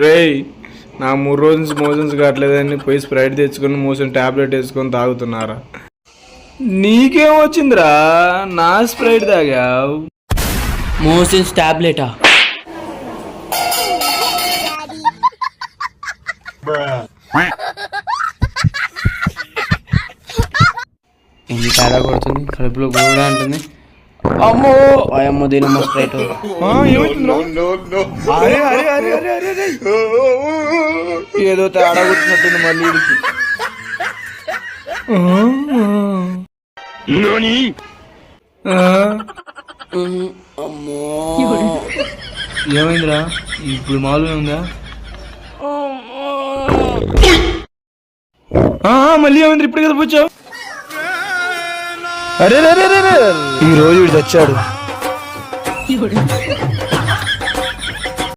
రేయ్ నా 3 రోజు నుంచి మోషన్స్ కావట్లేదని పోయి స్ప్రైట్ తెచ్చుకొని మోషన్ టాబ్లెట్ వేసుకొని తాగుతున్నారా? నీకేం వచ్చిందిరా? నా స్ప్రైట్ తాగావు. మోషన్స్ టాబ్లెటా? ఎన్ని తేడా కొడుతుంది, కడుపులో కూడా అంటుంది. అమ్మో అమ్మో దీనమ్మ స్ప్రైట్. ఏదో తేడా కొట్టినట్టుంది మళ్ళీ. అమ్మో ఏమైందిరా? ఇప్పుడు మామూలుగా ఉందా? మళ్ళీ ఏమైంది? ఇప్పుడు కదా వచ్చావు. అరే ఈ రోజు వీడు తెచ్చాడు.